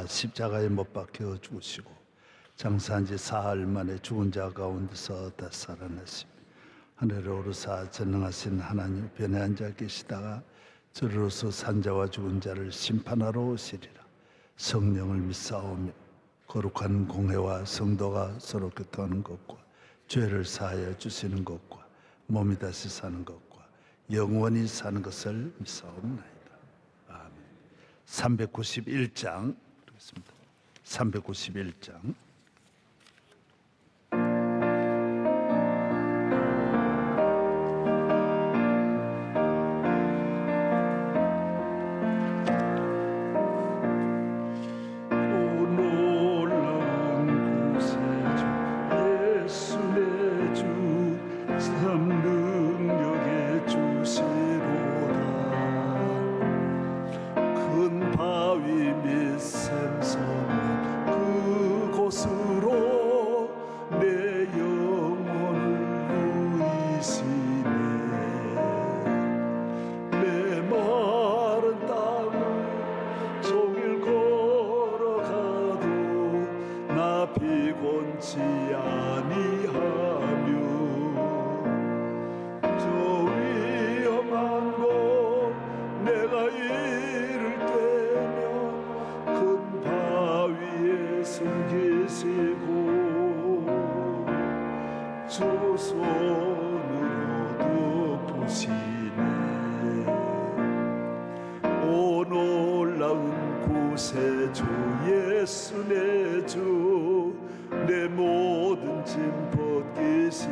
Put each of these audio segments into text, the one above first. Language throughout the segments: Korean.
하사 십자가에 못 박혀 죽으시고 장사한 지 사흘 만에 죽은 자 가운데서 다시 살아나시며 하늘에 오르사 전능하신 하나님 편에 앉아 계시다가 저리로서 산자와 죽은 자를 심판하러 오시리라. 성령을 믿사오며 거룩한 공회와 성도가 서로 교통하는 것과 죄를 사하여 주시는 것과 몸이 다시 사는 것과 영원히 사는 것을 믿사옵나이다. 아멘. 391장 그렇습니다. 391장. 피곤치 아니하며 저 위험한 곳 내가 이를 때면 큰 바위에 숨기시고 주 손으로 덮으시네. 오 놀라운 구세 주 예수 내 주 내 모든 짐 벗기시네.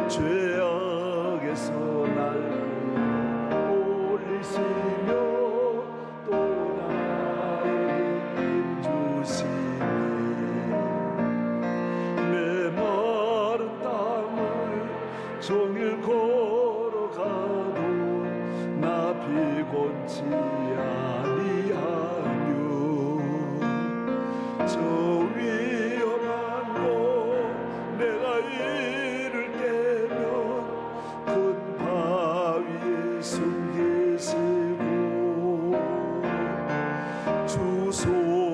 죄악에서 날 올리시며 또 나에게 힘 주시네. 내 마른 땅을 종일 걸어가도 나 피곤치 아니하며 저 위험한 곳 내가 이를 때면 큰 바위에 숨기시고 주 손으로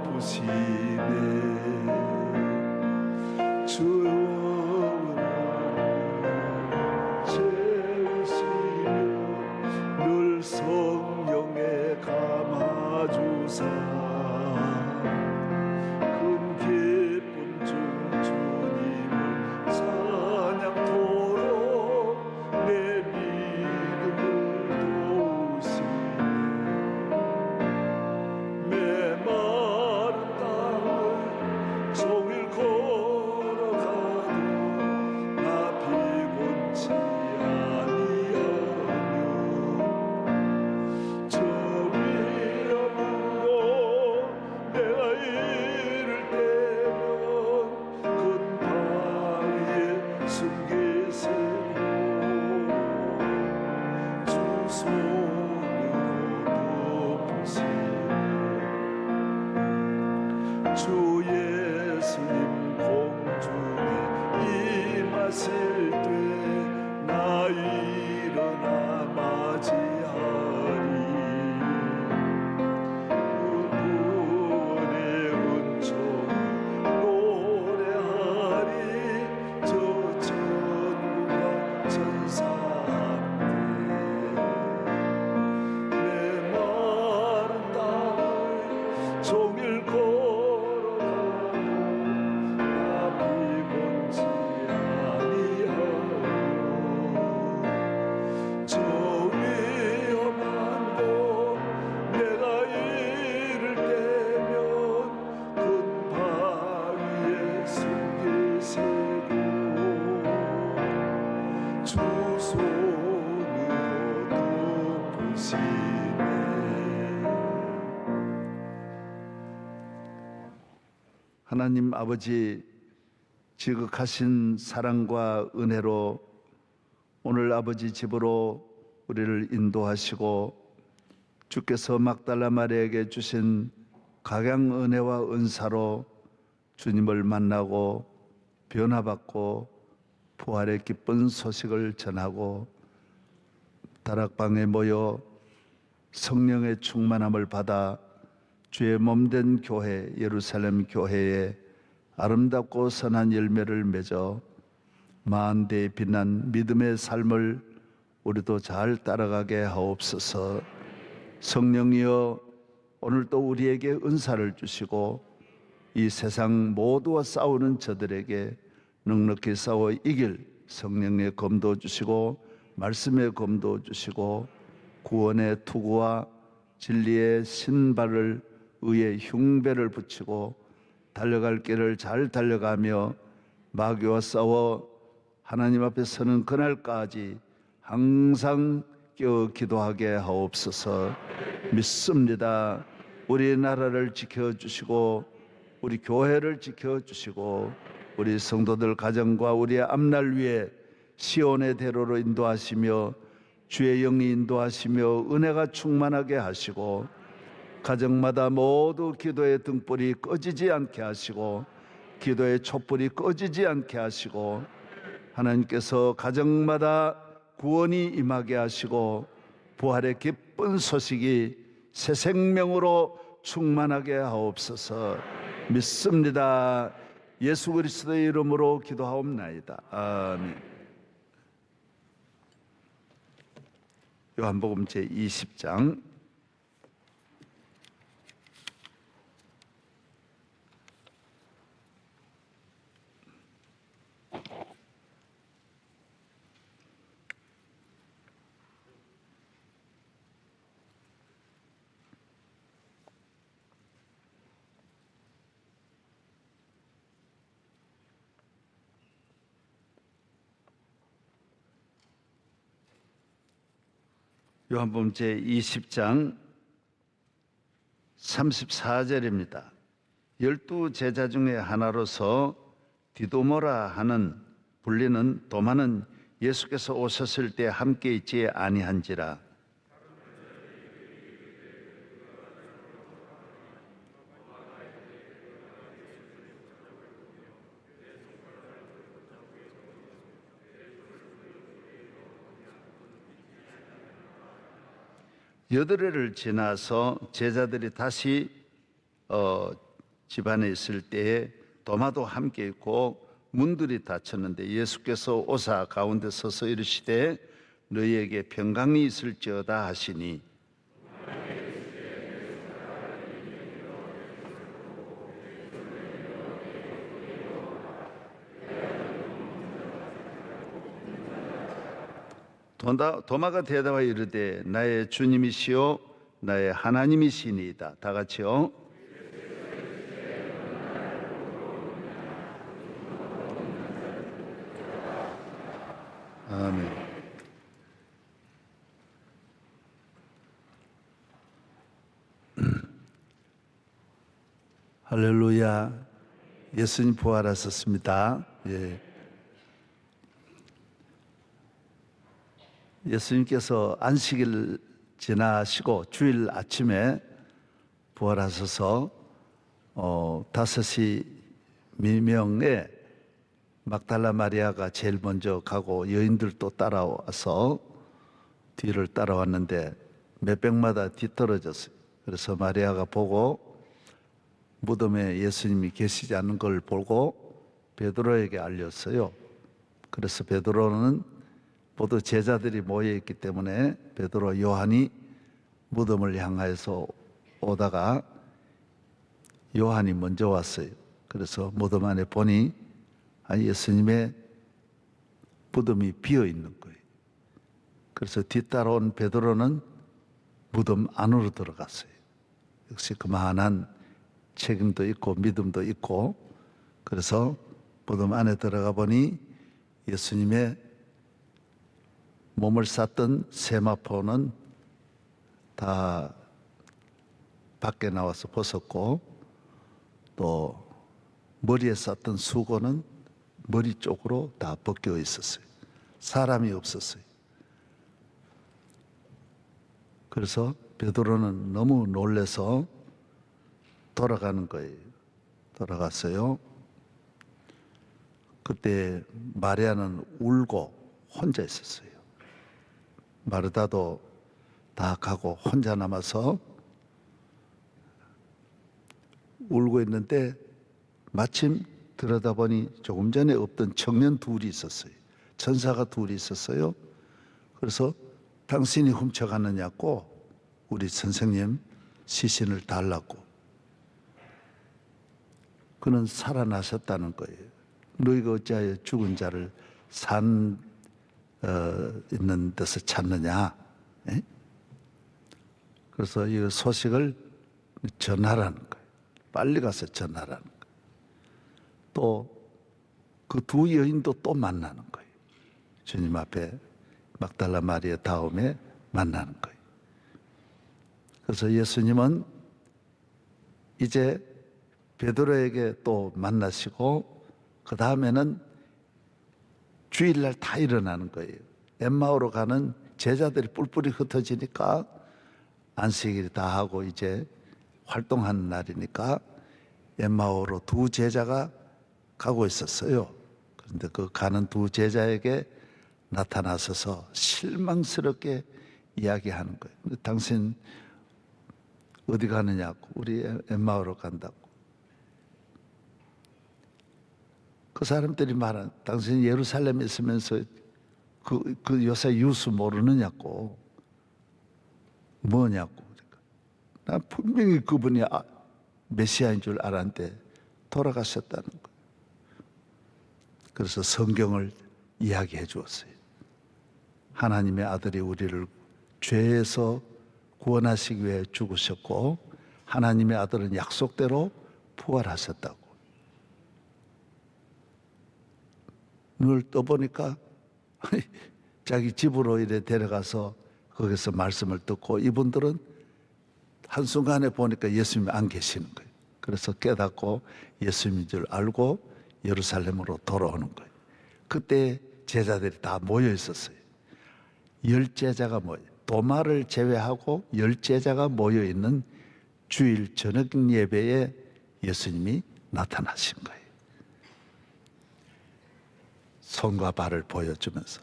덮으시네. 주여 채우시며 늘 성령에 감아주사 큰 기쁨 중 주님을 찬양토록 내 믿음을 도우시네. 내 마른 땅을 종일 걸어가도 나 피곤치 아니하며 저 위험한 곳 내가 이를 때면 큰 바위에 숨기시고 주 손으로 덮으시네. 주 예수님 공중에 임하실 때 나 일어나 맞이하리. 그분의 은총을 노래하리. 저 천국과 천사한테 내 마른 땅을 종일 걸어가도 나 피곤치 아니하며 저 위험한 곳 내가 이를 때면 큰 바위에 숨기시고 주 손으로 덮으시네. 하나님 아버지 지극하신 사랑과 은혜로 오늘 아버지 집으로 우리를 인도하시고 주께서 막달라 마리아에게 주신 각양 은혜와 은사로 주님을 만나고 변화받고 부활의 기쁜 소식을 전하고 다락방에 모여 성령의 충만함을 받아 주의 몸된 교회 예루살렘 교회에 아름답고 선한 열매를 맺어 만대에 빛난 믿음의 삶을 우리도 잘 따라가게 하옵소서. 성령이여 오늘도 우리에게 은사를 주시고 이 세상 모두와 싸우는 저들에게 넉넉히 싸워 이길 성령의 검도 주시고 말씀의 검도 주시고 구원의 투구와 진리의 신발을 의의 흉배를 붙이고 달려갈 길을 잘 달려가며 마귀와 싸워 하나님 앞에 서는 그날까지 항상 깨어 기도하게 하옵소서. 믿습니다. 우리나라를 지켜주시고 우리 교회를 지켜주시고 우리 성도들 가정과 우리의 앞날 위에 시온의 대로로 인도하시며 주의 영이 인도하시며 은혜가 충만하게 하시고 가정마다 모두 기도의 등불이 꺼지지 않게 하시고 기도의 촛불이 꺼지지 않게 하시고 하나님께서 가정마다 구원이 임하게 하시고 부활의 기쁜 소식이 새 생명으로 충만하게 하옵소서. 믿습니다. 예수 그리스도의 이름으로 기도하옵나이다. 아멘. 요한복음 제20장 요한복음 제20장 34절입니다. 12 제자 중에 하나로서 디도모라 하는 불리는 도마는 예수께서 오셨을 때 함께 있지 아니한지라. 여드레를 지나서 제자들이 다시 집안에 있을 때에 도마도 함께 있고 문들이 닫혔는데 예수께서 오사 가운데 서서 이르시되 너희에게 평강이 있을지어다 하시니 도마가 대답하여 이르되 나의 주님이시요 나의 하나님이시니이다. 다 같이요. 아멘. 할렐루야. 예수님 부활하셨습니다. 예. 예수님께서 안식일 지나시고 주일 아침에 부활하셔서 5시 미명에 막달라 마리아가 제일 먼저 가고 여인들도 따라와서 뒤를 따라왔는데 몇 백마다 뒤떨어졌어요. 그래서 마리아가 보고 무덤에 예수님이 계시지 않는 걸 보고 베드로에게 알렸어요. 그래서 베드로는 모두 제자들이 모여있기 때문에 베드로, 요한이 무덤을 향하여서 오다가 요한이 먼저 왔어요. 그래서 무덤 안에 보니 예수님의 무덤이 비어있는 거예요. 그래서 뒤따라온 베드로는 무덤 안으로 들어갔어요. 역시 그만한 책임도 있고 믿음도 있고 그래서 무덤 안에 들어가 보니 예수님의 몸을 쌌던 세마포는 다 밖에 나와서 벗었고 또 머리에 쌌던 수건은 머리 쪽으로 다 벗겨 있었어요. 사람이 없었어요. 그래서 베드로는 너무 놀라서 돌아가는 거예요. 돌아갔어요. 그때 마리아는 울고 혼자 있었어요. 마르다도 다 가고 혼자 남아서 울고 있는데 마침 들여다보니 조금 전에 없던 청년 둘이 있었어요. 천사가 둘이 있었어요. 그래서 당신이 훔쳐갔느냐고 우리 선생님 시신을 달라고. 그는 살아나셨다는 거예요. 너희가 어찌하여 죽은 자를 있는 데서 찾느냐. 에? 그래서 이 소식을 전하라는 거예요. 빨리 가서 전하라는 거예요. 또 그 두 여인도 또 만나는 거예요. 주님 앞에 막달라 마리아 다음에 만나는 거예요. 그래서 예수님은 이제 베드로에게 또 만나시고 그 다음에는 주일날 다 일어나는 거예요. 엠마오로 가는 제자들이 뿔뿔이 흩어지니까 안식일 다 하고 이제 활동하는 날이니까 엠마오로 두 제자가 가고 있었어요. 그런데 그 가는 두 제자에게 나타나셔서 실망스럽게 이야기하는 거예요. 당신 어디 가느냐고. 우리 엠마오로 간다고. 그 사람들이 말한 당신 예루살렘에 있으면서 그 요새 유수 모르느냐고. 뭐냐고. 그러니까 난 분명히 그분이 메시아인 줄 알았는데 돌아가셨다는 거예요. 그래서 성경을 이야기해 주었어요. 하나님의 아들이 우리를 죄에서 구원하시기 위해 죽으셨고 하나님의 아들은 약속대로 부활하셨다고. 눈을 떠보니까 자기 집으로 이래 데려가서 거기서 말씀을 듣고 이분들은 한순간에 보니까 예수님이 안 계시는 거예요. 그래서 깨닫고 예수님인 줄 알고 예루살렘으로 돌아오는 거예요. 그때 제자들이 다 모여 있었어요. 10제자가 모여, 도마를 제외하고 10제자가 모여 있는 주일 저녁 예배에 예수님이 나타나신 거예요. 손과 발을 보여주면서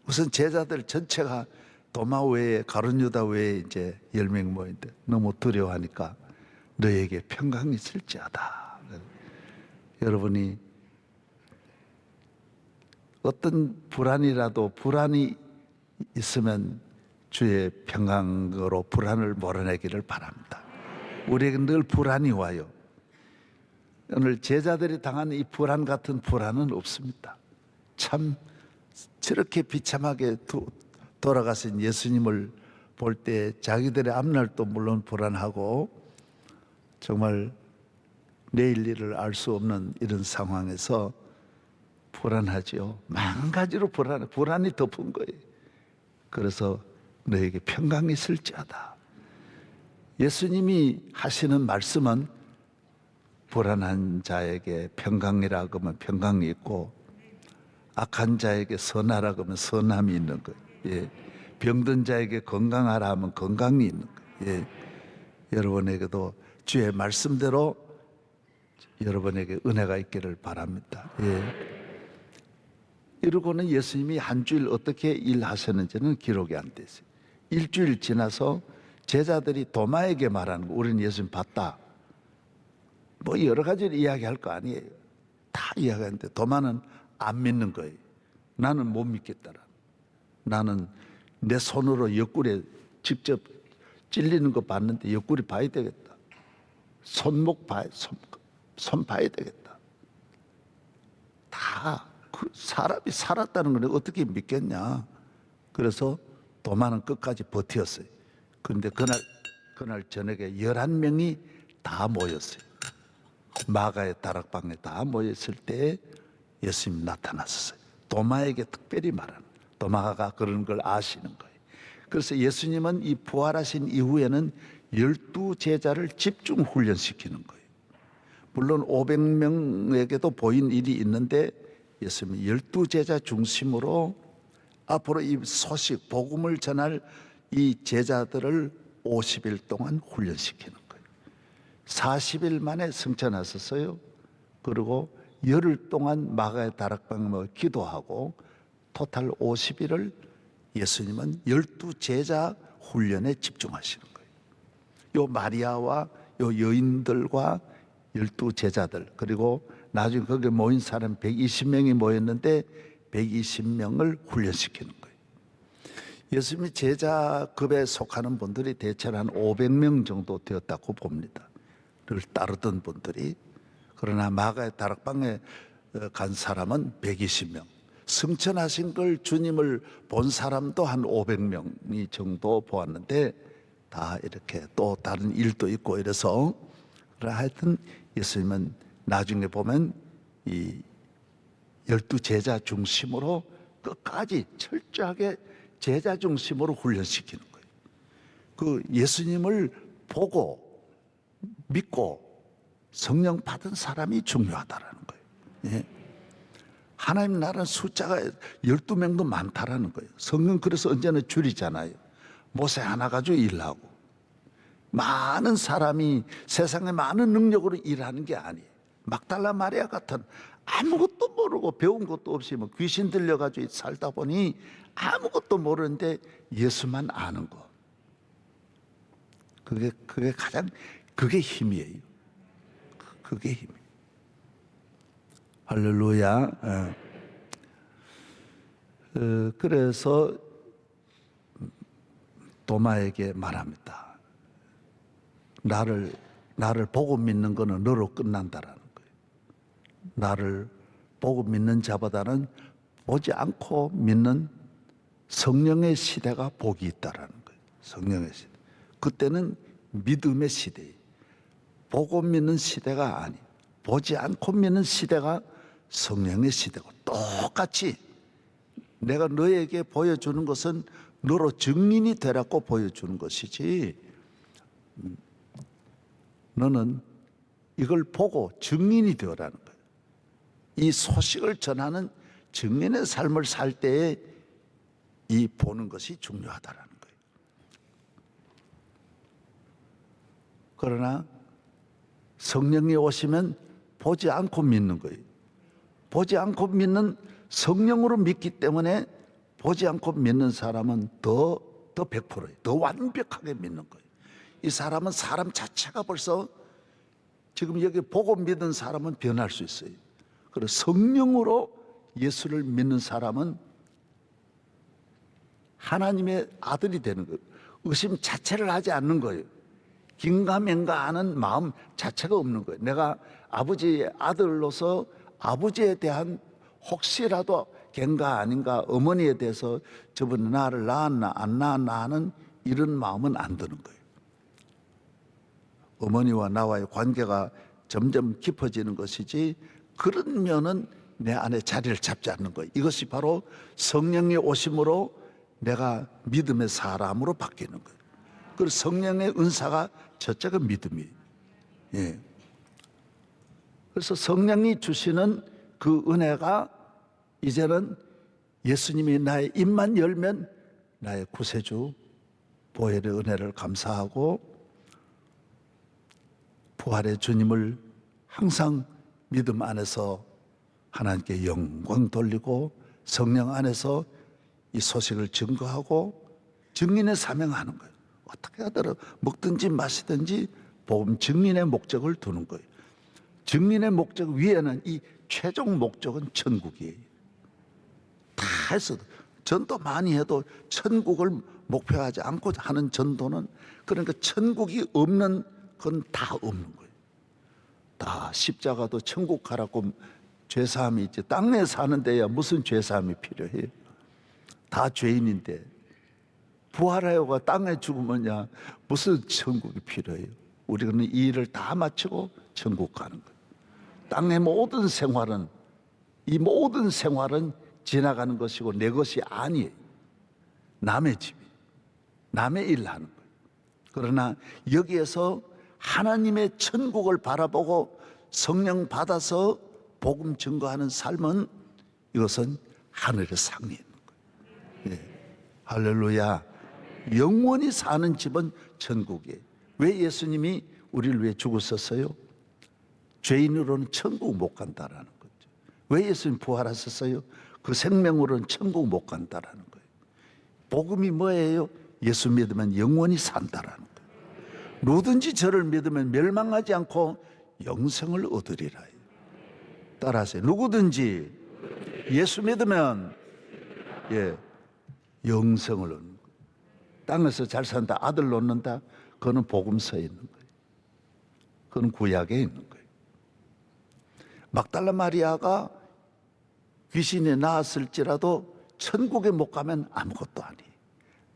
우선 제자들 전체가 도마 외에 가룟 유다 외에 이제 10명 모인데 너무 두려워하니까 너에게 평강이 있을지어다. 여러분이 어떤 불안이 있으면 주의 평강으로 불안을 몰아내기를 바랍니다. 우리에게 늘 불안이 와요. 오늘 제자들이 당한 이 불안 같은 불안은 없습니다. 참 저렇게 비참하게 돌아가신 예수님을 볼 때 자기들의 앞날도 물론 불안하고 정말 내일 일을 알 수 없는 이런 상황에서 불안하지요. 만 가지로 불안이 덮은 거예요. 그래서 너에게 평강이 있을지어다. 예수님이 하시는 말씀은 불안한 자에게 평강이라고 하면 평강이 있고 악한 자에게 선하라고 하면 선함이 있는 거예요. 예. 병든 자에게 건강하라 하면 건강이 있는 거예요. 예. 여러분에게도 주의 말씀대로 여러분에게 은혜가 있기를 바랍니다. 예. 이러고는 예수님이 한 주일 어떻게 일하셨는지는 기록이 안 돼 있어요. 일주일 지나서 제자들이 도마에게 말하는 거, 우리는 예수님 봤다. 뭐 여러 가지를 이야기할 거 아니에요. 다 이야기하는데 도마는 안 믿는 거예요. 나는 못 믿겠다라. 나는 내 손으로 옆구리에 직접 찔리는 거 봤는데 옆구리 봐야 되겠다. 손목 봐야, 손 봐야 되겠다. 다 그 사람이 살았다는 걸 어떻게 믿겠냐. 그래서 도마는 끝까지 버텼어요. 그런데 그날 저녁에 11명이 다 모였어요. 마가의 다락방에 다 모였을 때 예수님이 나타났어요. 도마에게 특별히 말하는, 도마가 그런 걸 아시는 거예요. 그래서 예수님은 이 부활하신 이후에는 12제자를 집중 훈련시키는 거예요. 물론 500명에게도 보인 일이 있는데 예수님이 12제자 중심으로 앞으로 이 소식, 복음을 전할 이 제자들을 50일 동안 훈련시키는 거예요. 40일 만에 승천하셨어요. 그리고 열흘 동안 마가의 다락방에 기도하고 토탈 50일을 예수님은 12제자 훈련에 집중하시는 거예요. 요 마리아와 요 여인들과 12제자들 그리고 나중에 거기에 모인 사람 120명이 모였는데 120명을 훈련시키는 거예요. 예수님이 제자급에 속하는 분들이 대체로 한 500명 정도 되었다고 봅니다. 를 따르던 분들이. 그러나 마가의 다락방에 간 사람은 120명. 승천하신 걸 주님을 본 사람도 한 500명이 정도 보았는데 다 이렇게 또 다른 일도 있고 이래서 하여튼 예수님은 나중에 보면 이 12제자 중심으로 끝까지 철저하게 제자 중심으로 훈련시키는 거예요. 그 예수님을 보고 믿고 성령 받은 사람이 중요하다라는 거예요. 예. 하나님 나라는 숫자가 12명도 많다라는 거예요. 성경 그래서 언제나 줄이잖아요. 모세 하나 가지고 일하고 많은 사람이 세상에 많은 능력으로 일하는 게 아니에요. 막달라 마리아 같은 아무것도 모르고 배운 것도 없이 뭐 귀신 들려가지고 살다 보니 아무것도 모르는데 예수만 아는 거. 그게 가장 그게 힘이에요. 그게 힘. 할렐루야. 그래서 도마에게 말합니다. 나를 보고 믿는 거는 너로 끝난다라는 거예요. 나를 보고 믿는 자보다는 보지 않고 믿는 성령의 시대가 복이 있다라는 거예요. 성령의 시대. 그때는 믿음의 시대예요. 보고 믿는 시대가 아니에요. 보지 않고 믿는 시대가 성령의 시대고 똑같이 내가 너에게 보여주는 것은 너로 증인이 되라고 보여주는 것이지 너는 이걸 보고 증인이 되어라는 거예요. 이 소식을 전하는 증인의 삶을 살 때에 이 보는 것이 중요하다라는 거예요. 그러나 성령이 오시면 보지 않고 믿는 거예요. 보지 않고 믿는 성령으로 믿기 때문에 보지 않고 믿는 사람은 더 100%예요. 더 완벽하게 믿는 거예요. 이 사람은 사람 자체가 벌써 지금 여기 보고 믿는 사람은 변할 수 있어요. 그리고 성령으로 예수를 믿는 사람은 하나님의 아들이 되는 거예요. 의심 자체를 하지 않는 거예요. 긴가민가하는 마음 자체가 없는 거예요. 내가 아버지의 아들로서 아버지에 대한 혹시라도 걘가 아닌가 어머니에 대해서 저분이 나를 낳았나 안 낳았나 하는 이런 마음은 안 드는 거예요. 어머니와 나와의 관계가 점점 깊어지는 것이지 그런 면은 내 안에 자리를 잡지 않는 거예요. 이것이 바로 성령의 오심으로 내가 믿음의 사람으로 바뀌는 거예요. 그리고 성령의 은사가 첫째가 믿음이에요. 예. 그래서 성령이 주시는 그 은혜가 이제는 예수님이 나의 입만 열면 나의 구세주 보혈의 은혜를 감사하고 부활의 주님을 항상 믿음 안에서 하나님께 영광 돌리고 성령 안에서 이 소식을 증거하고 증인의 사명하는 거예요. 어떻게 하더라도 먹든지 마시든지 복음 증인의 목적을 두는 거예요. 증인의 목적 위에는 이 최종 목적은 천국이에요. 다 했어도 전도 많이 해도 천국을 목표하지 않고 하는 전도는 그러니까 천국이 없는 건 다 없는 거예요. 다 십자가도 천국 가라고 죄사함이 있지 땅에 사는 데야 무슨 죄사함이 필요해요. 다 죄인인데 부활하여가 땅에 죽으면야 무슨 천국이 필요해요. 우리는 이 일을 다 마치고 천국 가는 거예요. 땅의 모든 생활은 이 모든 생활은 지나가는 것이고 내 것이 아니에요. 남의 집이 남의 일을 하는 거예요. 그러나 여기에서 하나님의 천국을 바라보고 성령 받아서 복음 증거하는 삶은 이것은 하늘의 상이 있는 거예요. 예. 할렐루야. 영원히 사는 집은 천국이에요. 왜 예수님이 우리를 위해 죽었었어요? 죄인으로는 천국 못 간다라는 거죠. 왜 예수님 부활하셨어요? 그 생명으로는 천국 못 간다라는 거예요. 복음이 뭐예요? 예수 믿으면 영원히 산다라는 거예요. 누구든지 저를 믿으면 멸망하지 않고 영생을 얻으리라. 따라하세요. 누구든지 예수 믿으면 영생을 얻는 거예요. 땅에서 잘 산다, 아들 놓는다, 그거는 복음서에 있는 거예요. 그건 구약에 있는 거예요. 막달라 마리아가 귀신이 나았을지라도 천국에 못 가면 아무것도 아니에요.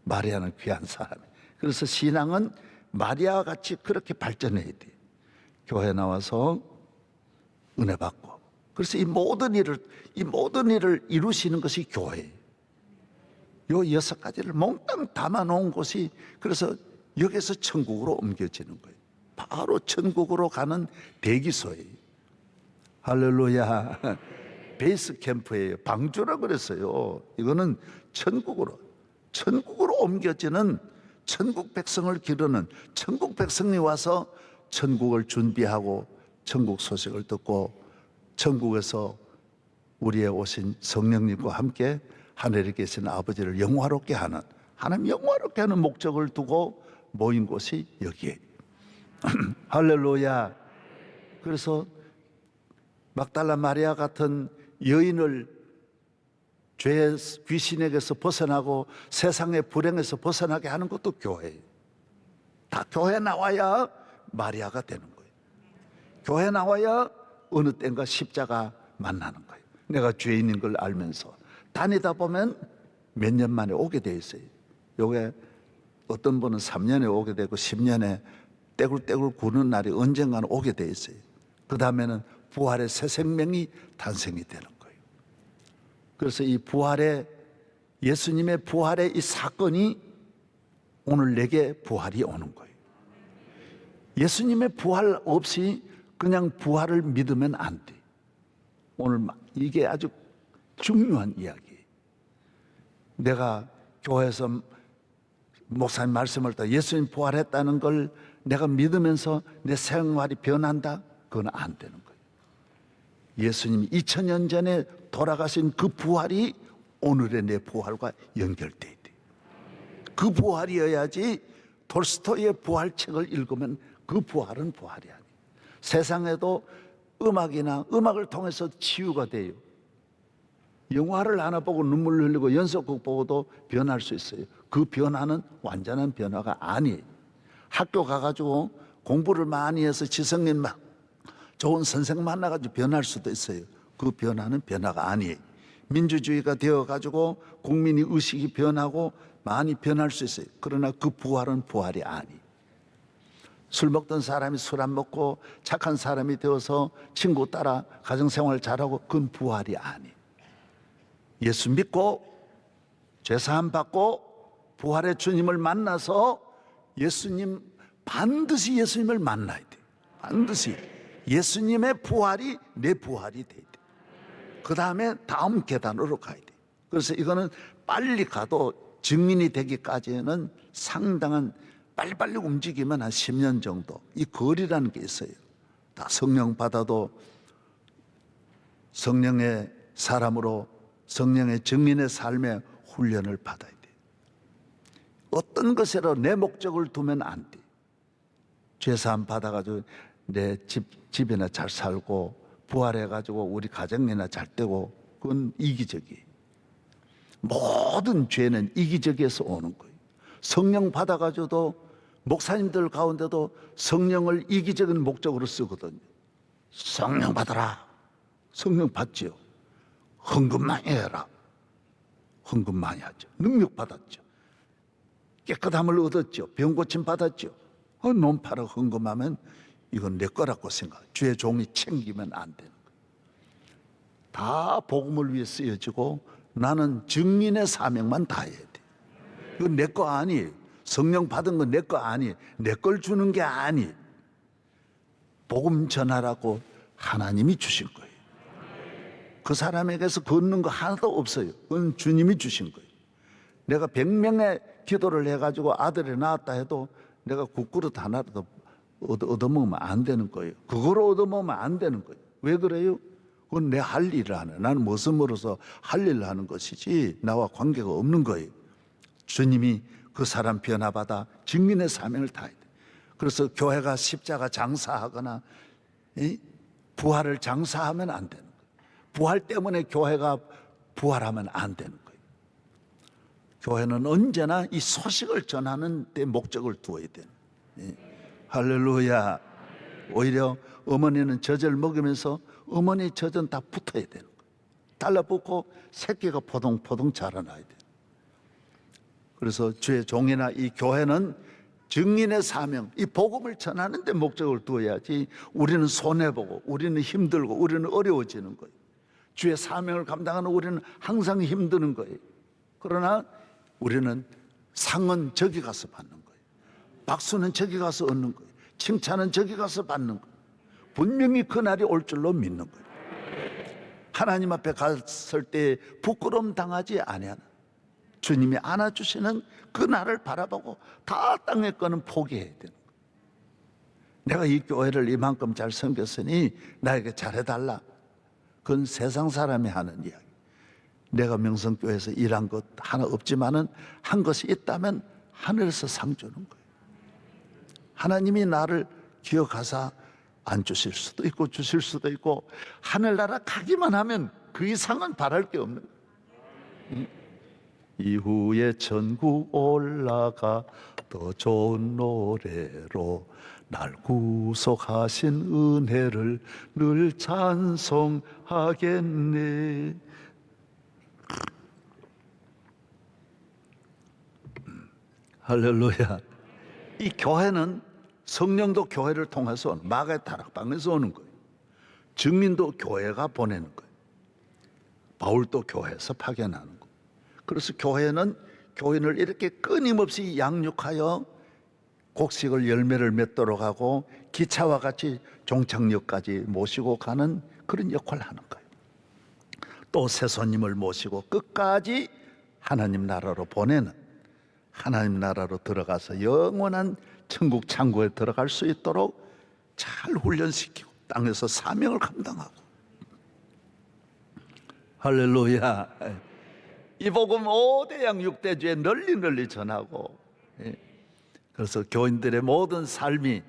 마리아는 귀한 사람이에요. 그래서 신앙은 마리아와 같이 그렇게 발전해야 돼요. 교회 나와서 은혜 받고. 그래서 이 모든 일을 이루시는 것이 교회예요. 요 6가지를 몽땅 담아 놓은 곳이, 그래서 여기서 천국으로 옮겨지는 거예요. 바로 천국으로 가는 대기소예요. 할렐루야. 베이스 캠프예요. 방주라 그랬어요. 이거는 천국으로 옮겨지는, 천국 백성을 기르는, 천국 백성이 와서 천국을 준비하고 천국 소식을 듣고 천국에서 우리의 오신 성령님과 함께 하늘에 계신 아버지를 영화롭게 하는, 하나님 영화롭게 하는 목적을 두고 모인 곳이 여기에. 할렐루야. 그래서 막달라 마리아 같은 여인을 죄의 귀신에게서 벗어나고 세상의 불행에서 벗어나게 하는 것도 교회예요. 다 교회 나와야 마리아가 되는 거예요. 교회 나와야 어느 때인가 십자가 만나는 거예요. 내가 죄인인 걸 알면서 다니다 보면 몇 년 만에 오게 돼 있어요. 요게 어떤 분은 3년에 오게 되고 10년에 떼굴떼굴 구는 날이 언젠가는 오게 돼 있어요. 그 다음에는 부활의 새 생명이 탄생이 되는 거예요. 그래서 이 부활의, 예수님의 부활의 이 사건이 오늘 내게 부활이 오는 거예요. 예수님의 부활 없이 그냥 부활을 믿으면 안 돼. 오늘 이게 아주 중요한 이야기예요. 내가 교회에서 목사님 말씀을 듣고 예수님 부활했다는 걸 내가 믿으면서 내 생활이 변한다? 그건 안 되는 거예요. 예수님이 2000년 전에 돌아가신 그 부활이 오늘의 내 부활과 연결되어 있대. 그 부활이어야지 톨스토이의 부활책을 읽으면 그 부활은 부활이 아니에요. 세상에도 음악을 통해서 치유가 돼요. 영화를 하나 보고 눈물 흘리고 연속극 보고도 변할 수 있어요. 그 변화는 완전한 변화가 아니에요. 학교 가가지고 공부를 많이 해서 지성인 좋은 선생 만나가지고 변할 수도 있어요. 그 변화는 변화가 아니에요. 민주주의가 되어가지고 국민의 의식이 변하고 많이 변할 수 있어요. 그러나 그 부활은 부활이 아니에요. 술 먹던 사람이 술 안 먹고 착한 사람이 되어서 친구 따라 가정생활 잘하고 그건 부활이 아니에요. 예수 믿고 죄사함 받고 부활의 주님을 만나서 반드시 예수님을 만나야 돼요. 반드시 예수님의 부활이 내 부활이 돼야 돼요. 그 다음에 다음 계단으로 가야 돼요. 그래서 이거는 빨리 가도 증인이 되기까지는 상당한, 빨리빨리 움직이면 한 10년 정도, 이 거리라는 게 있어요. 다 성령 받아도 성령의 사람으로 성령의 증인의 삶의 훈련을 받아야 돼요. 어떤 것에로 내 목적을 두면 안 돼. 죄사함 받아가지고 내 집이나 잘 살고 부활해가지고 우리 가정이나 잘 되고 그건 이기적이에요. 모든 죄는 이기적에서 오는 거예요. 성령 받아가지고도 목사님들 가운데도 성령을 이기적인 목적으로 쓰거든요. 성령 받아라. 성령 받지요. 헌금 많이 해라. 헌금 많이 하죠. 능력 받았죠. 깨끗함을 얻었죠. 병 고침 받았죠. 논 팔아 헌금하면 이건 내 거라고 생각. 주의 종이 챙기면 안 되는 거예요. 다 복음을 위해 쓰여지고 나는 증인의 사명만 다해야 돼. 이건 내 거 아니에요. 성령 받은 건 내 거 아니에요. 내 걸 주는 게 아니에요. 복음 전하라고 하나님이 주신 거예요. 그 사람에게서 걷는 거 하나도 없어요. 그건 주님이 주신 거예요. 내가 100명의 기도를 해가지고 아들이 낳았다 해도 내가 국그릇 하나라도 얻어먹으면 안 되는 거예요. 그거로 얻어먹으면 안 되는 거예요. 왜 그래요? 그건 내 할 일을 하네. 나는 머슴으로서 할 일을 하는 것이지 나와 관계가 없는 거예요. 주님이 그 사람 변화받아 증인의 사명을 다해야 돼. 그래서 교회가 십자가 장사하거나 이 부활을 장사하면 안 되는 거예요. 부활 때문에 교회가 부활하면 안 되는 거예요. 교회는 언제나 이 소식을 전하는 데 목적을 두어야 되는 거예요. 할렐루야. 오히려 어머니는 젖을 먹으면서 어머니 젖은 다 붙어야 되는 거예요. 달라붙고 새끼가 포동포동 자라나야 돼요. 그래서 주의 종이나 이 교회는 증인의 사명, 이 복음을 전하는 데 목적을 두어야지 우리는 손해보고 우리는 힘들고 우리는 어려워지는 거예요. 주의 사명을 감당하는 우리는 항상 힘드는 거예요. 그러나 우리는 상은 저기 가서 받는 거예요. 박수는 저기 가서 얻는 거예요. 칭찬은 저기 가서 받는 거예요. 분명히 그날이 올 줄로 믿는 거예요. 하나님 앞에 갔을 때 부끄러움 당하지 아니하는 주님이 안아주시는 그 날을 바라보고 다 땅의 거는 포기해야 되는 거예요. 내가 이 교회를 이만큼 잘 섬겼으니 나에게 잘해달라. 그건 세상 사람이 하는 이야기. 내가 명성교회에서 일한 것 하나 없지만은 한 것이 있다면 하늘에서 상 주는 거예요. 하나님이 나를 기억하사 안 주실 수도 있고 주실 수도 있고 하늘나라 가기만 하면 그 이상은 바랄 게 없는 거예요. 이후에 천국 올라가 더 좋은 노래로 날 구속하신 은혜를 늘 찬송하겠네. 할렐루야. 이 교회는 성령도 교회를 통해서 마가의 다락방에서 오는 거예요. 증인도 교회가 보내는 거예요. 바울도 교회에서 파견하는 거예요. 그래서 교회는 교인을 이렇게 끊임없이 양육하여 곡식을 열매를 맺도록 하고 기차와 같이 종착역까지 모시고 가는 그런 역할을 하는 거예요. 또 새 손님을 모시고 끝까지 하나님 나라로 보내는, 하나님 나라로 들어가서 영원한 천국 창고에 들어갈 수 있도록 잘 훈련시키고 땅에서 사명을 감당하고. 할렐루야. 이 복음 5대양 6대주에 널리 전하고, 그래서 교인들의 모든 삶이,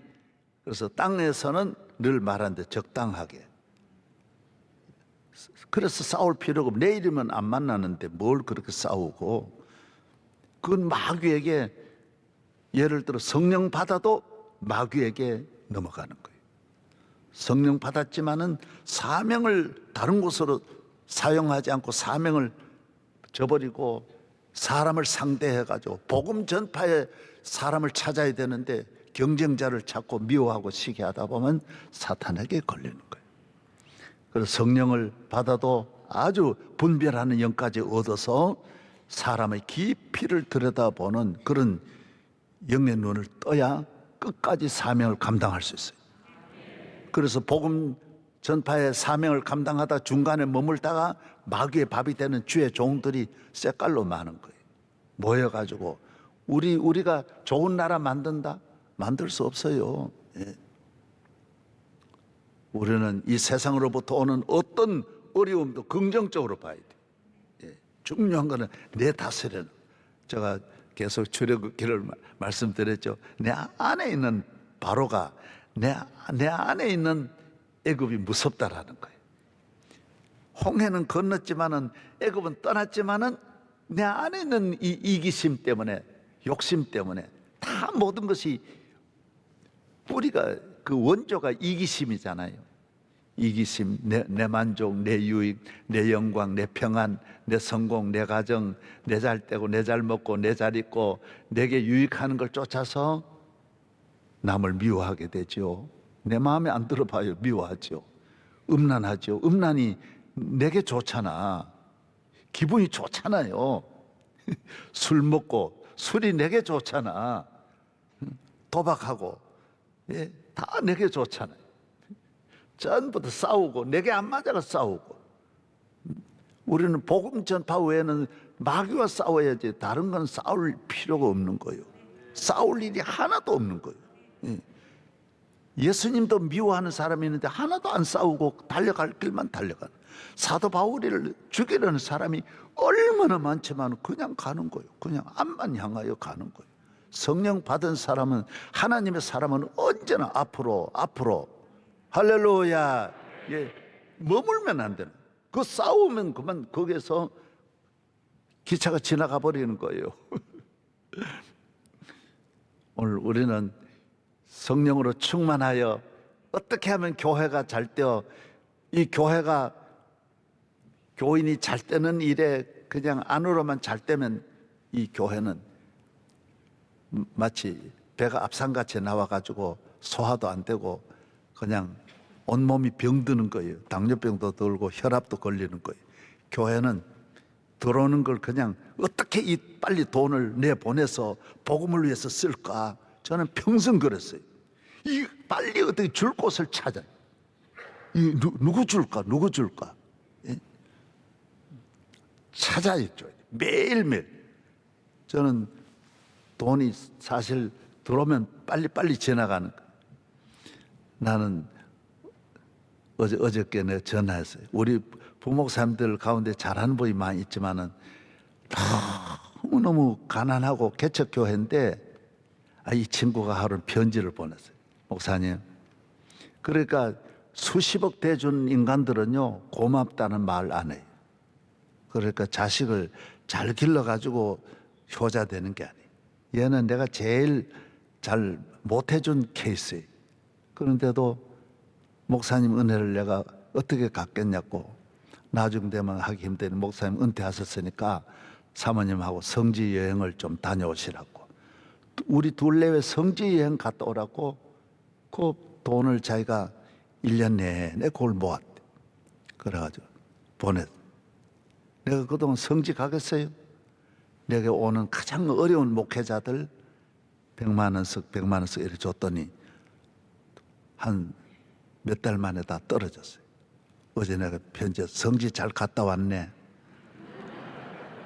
그래서 땅에서는 늘 말하는데 적당하게. 그래서 싸울 필요가 없고, 내일이면 안 만나는데 뭘 그렇게 싸우고. 그건 마귀에게, 예를 들어 성령 받아도 마귀에게 넘어가는 거예요. 성령 받았지만은 사명을 다른 곳으로 사용하지 않고 사명을 저버리고 사람을 상대해가지고 복음 전파에 사람을 찾아야 되는데 경쟁자를 찾고 미워하고 시기하다 보면 사탄에게 걸리는 거예요. 그래서 성령을 받아도 아주 분별하는 영까지 얻어서 사람의 깊이를 들여다보는 그런 영의 눈을 떠야 끝까지 사명을 감당할 수 있어요. 그래서 복음 전파의 사명을 감당하다 중간에 머물다가 마귀의 밥이 되는 주의 종들이 쇳깔로 많은 거예요. 모여가지고 우리가 좋은 나라 만든다? 만들 수 없어요. 우리는 이 세상으로부터 오는 어떤 어려움도 긍정적으로 봐야 돼요. 중요한 거는 내 다스리는. 제가 계속 출애굽기를 말씀드렸죠. 내 안에 있는 바로가 내 안에 있는 애굽이 무섭다라는 거예요. 홍해는 건넜지만은 애굽은 떠났지만은 내 안에 있는 이 이기심 때문에, 욕심 때문에 다 모든 것이 뿌리가, 그 원조가 이기심이잖아요. 이기심, 내 만족, 내 유익, 내 영광, 내 평안, 내 성공, 내 가정, 내 잘 떼고 내 잘 먹고 내 잘 입고 내게 유익하는 걸 쫓아서 남을 미워하게 되죠. 내 마음에 안 들어봐요. 미워하죠. 음란하죠. 음란이 내게 좋잖아. 기분이 좋잖아요. 술 먹고 술이 내게 좋잖아. 도박하고 다 내게 좋잖아요. 전부 다 싸우고 내게 안 맞아가 싸우고. 우리는 복음 전파 외에는 마귀와 싸워야지 다른 건 싸울 필요가 없는 거예요. 싸울 일이 하나도 없는 거예요. 예수님도 미워하는 사람이 있는데 하나도 안 싸우고 달려갈 길만 달려가는. 사도 바울을 죽이려는 사람이 얼마나 많지만 그냥 가는 거예요. 그냥 앞만 향하여 가는 거예요. 성령 받은 사람은, 하나님의 사람은 언제나 앞으로 할렐루야. 예, 머물면 안 되는. 그 싸우면 그만 거기에서 기차가 지나가 버리는 거예요. 오늘 우리는 성령으로 충만하여 어떻게 하면 교회가 잘 되어, 이 교회가 교인이 잘 되는 일에 그냥 안으로만 잘 되면 이 교회는 마치 배가 앞산같이 나와가지고 소화도 안 되고 그냥 온몸이 병드는 거예요. 당뇨병도 들고 혈압도 걸리는 거예요. 교회는 들어오는 걸 그냥 어떻게 이 빨리 돈을 내보내서 복음을 위해서 쓸까? 저는 평생 그랬어요. 이 빨리 어떻게 줄 곳을 찾아. 누구 줄까? 예? 찾아야죠. 매일매일. 저는 돈이 사실 들어오면 빨리빨리 지나가는 거예요. 나는 어저께 내가 전화했어요. 우리 부목사님들 가운데 잘하는 분이 많이 있지만은 너무너무 가난하고 개척교회인데 이 친구가 하루 편지를 보냈어요. 목사님, 그러니까 수십억 대준 인간들은요 고맙다는 말 안 해요. 그러니까 자식을 잘 길러가지고 효자 되는 게 아니에요. 얘는 내가 제일 잘 못해준 케이스예요. 그런데도 목사님 은혜를 내가 어떻게 갚겠냐고, 나중 되면 하기 힘드는 목사님 은퇴하셨으니까 사모님하고 성지 여행을 좀 다녀오시라고, 우리 둘레에 성지 여행 갔다 오라고 그 돈을 자기가 1년 내내 그걸 모았대. 그래가지고 보냈어. 내가 그동안 성지 가겠어요? 내게 오는 가장 어려운 목회자들 100만 원씩 이렇게 줬더니 한 몇 달 만에 다 떨어졌어요. 어제 내가 편지, 성지 잘 갔다 왔네.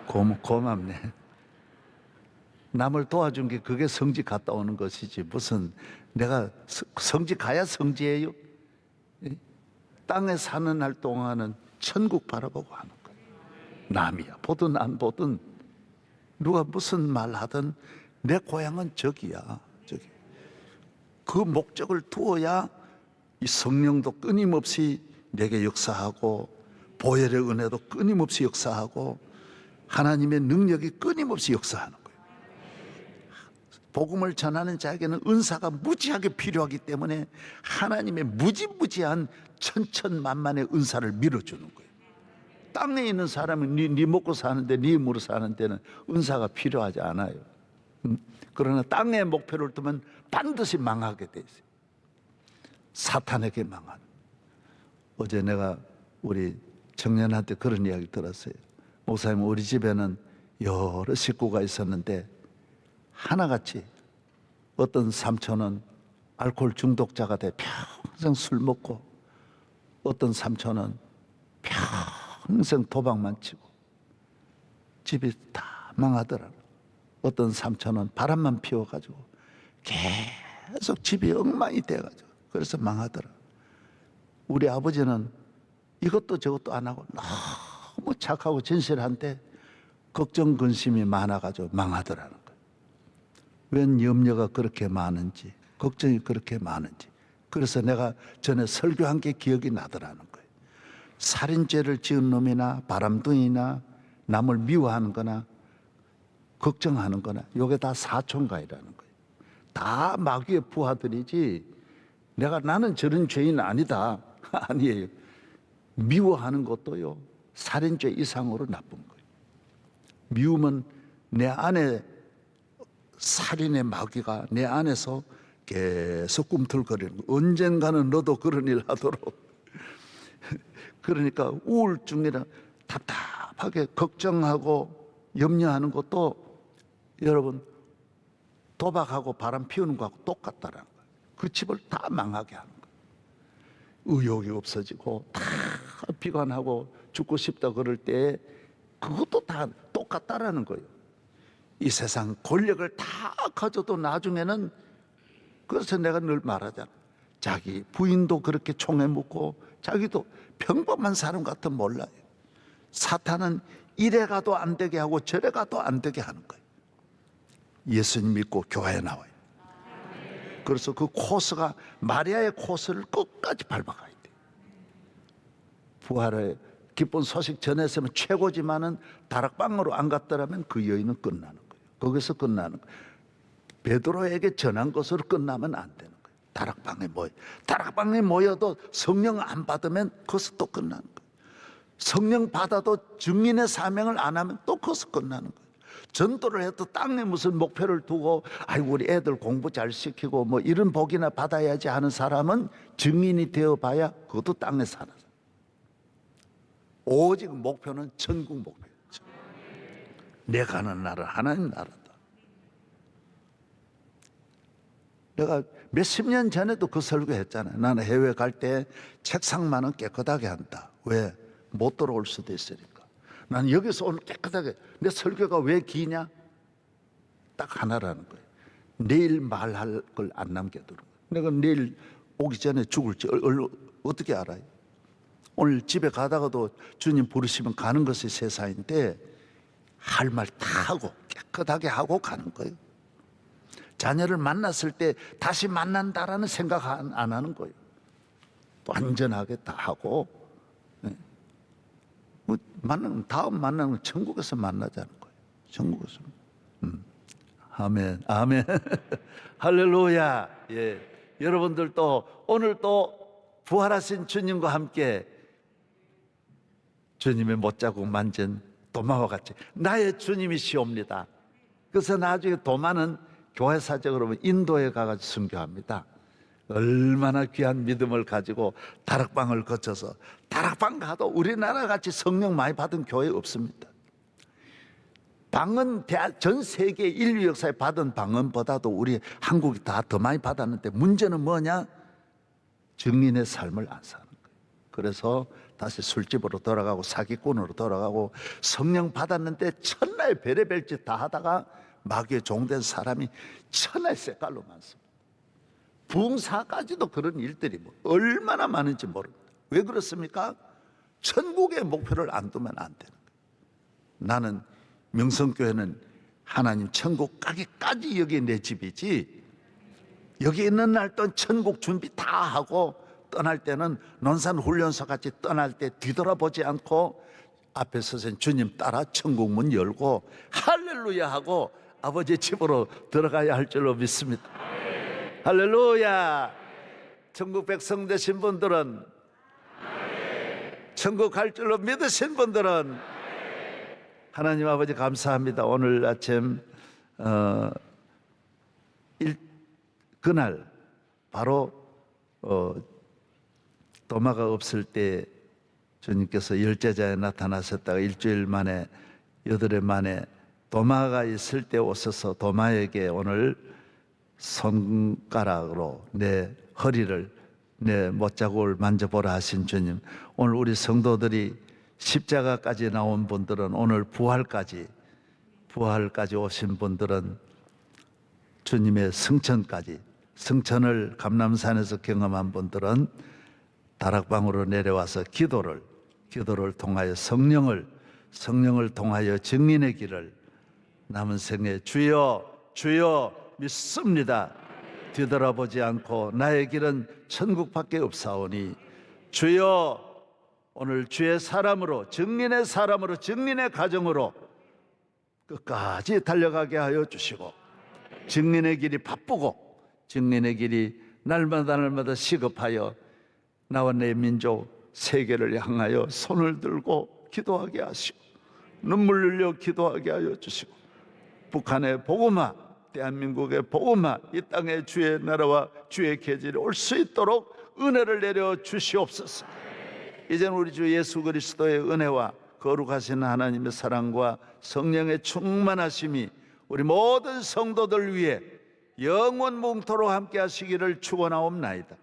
고맙네. 남을 도와준 게 그게 성지 갔다 오는 것이지, 무슨 내가 성지 가야 성지예요? 땅에 사는 날 동안은 천국 바라보고 하는 거예요. 남이야 보든 안 보든 누가 무슨 말 하든 내 고향은 저기야. 저기. 그 목적을 두어야 이 성령도 끊임없이 내게 역사하고 보혈의 은혜도 끊임없이 역사하고 하나님의 능력이 끊임없이 역사하는 거예요. 복음을 전하는 자에게는 은사가 무지하게 필요하기 때문에 하나님의 무지무지한 천천만만의 은사를 밀어주는 거예요. 땅에 있는 사람은 네 먹고 사는데, 네 힘으로 사는 데는 은사가 필요하지 않아요. 그러나 땅에 목표를 두면 반드시 망하게 돼 있어요. 사탄에게 망하는. 어제 내가 우리 청년한테 그런 이야기 들었어요. 목사님, 우리 집에는 여러 식구가 있었는데 하나같이 어떤 삼촌은 알코올 중독자가 돼 평생 술 먹고, 어떤 삼촌은 평생 도박만 치고 집이 다 망하더라고요. 어떤 삼촌은 바람만 피워가지고 계속 집이 엉망이 돼가지고 그래서 망하더라고요. 우리 아버지는 이것도 저것도 안 하고 너무 착하고 진실한데 걱정 근심이 많아가지고 망하더라는 거예요. 웬 염려가 그렇게 많은지, 걱정이 그렇게 많은지. 그래서 내가 전에 설교한 게 기억이 나더라는 거예요. 살인죄를 지은 놈이나 바람둥이나 남을 미워하는 거나 걱정하는 거나 이게 다 사촌가이라는 거예요. 다 마귀의 부하들이지 나는 저런 죄인 아니다. 아니에요. 미워하는 것도요 살인죄 이상으로 나쁜 거예요. 미움은 내 안에 살인의 마귀가 내 안에서 계속 꿈틀거리는 거예요. 언젠가는 너도 그런 일 하도록. 그러니까 우울증이라 답답하게 걱정하고 염려하는 것도 여러분 도박하고 바람 피우는 거하고 똑같다라는 거예요. 그 집을 다 망하게 하는 거예요. 의욕이 없어지고 다 비관하고 죽고 싶다 그럴 때 그것도 다 똑같다라는 거예요. 이 세상 권력을 다 가져도 나중에는, 그래서 내가 늘 말하잖아. 자기 부인도 그렇게 총에 묻고 자기도 평범한 사람 같아 몰라요. 사탄은 이래 가도 안 되게 하고 저래 가도 안 되게 하는 거예요. 예수님 믿고 교회에 나와요. 그래서 그 코스가 마리아의 코스를 끝까지 밟아가야 돼요. 부활의 기쁜 소식 전했으면 최고지만은 다락방으로 안 갔더라면 그 여인은 끝나는 거예요. 거기서 끝나는 거예요. 베드로에게 전한 것으로 끝나면 안 되는 거예요. 다락방에 모여도 성령 안 받으면 거기서 또 끝나는 거예요. 성령 받아도 증인의 사명을 안 하면 또 거기서 끝나는 거예요. 전도를 해도 땅에 무슨 목표를 두고 아이고 우리 애들 공부 잘 시키고 뭐 이런 복이나 받아야지 하는 사람은 증인이 되어봐야 그것도 땅에 사는 사람. 오직 목표는 천국 목표예요. 내 가는 나라 하나님 나라다. 내가 몇십 년 전에도 그 설교했잖아요. 나는 해외 갈 때 책상만은 깨끗하게 한다. 왜? 못 들어올 수도 있으니까. 난 여기서 오늘 깨끗하게. 내 설교가 왜 기냐? 딱 하나라는 거예요. 내일 말할 걸 안 남겨두는 거예요. 내가 내일 오기 전에 죽을지 어떻게 알아요? 오늘 집에 가다가도 주님 부르시면 가는 것이 세상인데 할 말 다 하고 깨끗하게 하고 가는 거예요. 자녀를 만났을 때 다시 만난다라는 생각 안 하는 거예요. 또 안전하게 다 하고 다음 만나는 건 천국에서 만나자는 거예요. 천국에서. 아멘, 아멘. 할렐루야. 예, 여러분들도 오늘 또 부활하신 주님과 함께 주님의 못자국 만진 도마와 같이 나의 주님이시옵니다. 그래서 나중에 도마는 교회사적으로 보면 인도에 가가지고 순교합니다. 얼마나 귀한 믿음을 가지고 다락방을 거쳐서 다락방 가도 우리나라 같이 성령 많이 받은 교회 없습니다. 방언 전 세계 인류 역사에 받은 방언보다도 우리 한국이 더 많이 받았는데 문제는 뭐냐? 증인의 삶을 안 사는 거예요. 그래서 다시 술집으로 돌아가고 사기꾼으로 돌아가고 성령 받았는데 천하의 별의별 짓 다 하다가 마귀의 종된 사람이 천하의 색깔로 많습니다. 부흥사까지도 그런 일들이 얼마나 많은지 모릅니다. 왜 그렇습니까? 천국의 목표를 안 두면 안 되는 거예요. 나는 명성교회는 하나님 천국 가기까지 여기 내 집이지 여기 있는 날 또 천국 준비 다 하고 떠날 때는 논산훈련소 같이 떠날 때 뒤돌아보지 않고 앞에 서서 주님 따라 천국 문 열고 할렐루야 하고 아버지 집으로 들어가야 할 줄로 믿습니다. 할렐루야. 천국 백성 되신 분들은 천국 갈 줄로 믿으신 분들은 하나님 아버지 감사합니다. 오늘 아침 그날 바로 도마가 없을 때 주님께서 열제자에 나타나셨다가 일주일 만에 여덟해 만에 도마가 있을 때 오셔서 도마에게 오늘 손가락으로 내 허리를 내 못자국을 만져보라 하신 주님, 오늘 우리 성도들이 십자가까지 나온 분들은 오늘 부활까지 오신 분들은 주님의 승천을 감람산에서 경험한 분들은 다락방으로 내려와서 기도를 통하여 성령을 통하여 증인의 길을 남은 생에 주여 믿습니다. 뒤돌아보지 않고 나의 길은 천국밖에 없사오니 주여 오늘 주의 사람으로 증인의 가정으로 끝까지 달려가게 하여 주시고 증인의 길이 바쁘고 증인의 길이 날마다 시급하여 나와 내 민족 세계를 향하여 손을 들고 기도하게 하시고 눈물 흘려 기도하게 하여 주시고 북한의 복음화, 대한민국의 복음화, 이 땅에 주의 나라와 주의 계절이 올 수 있도록 은혜를 내려 주시옵소서. 이제는 우리 주 예수 그리스도의 은혜와 거룩하신 하나님의 사랑과 성령의 충만하심이 우리 모든 성도들 위해 영원 뭉토록 함께 하시기를 축원하옵나이다.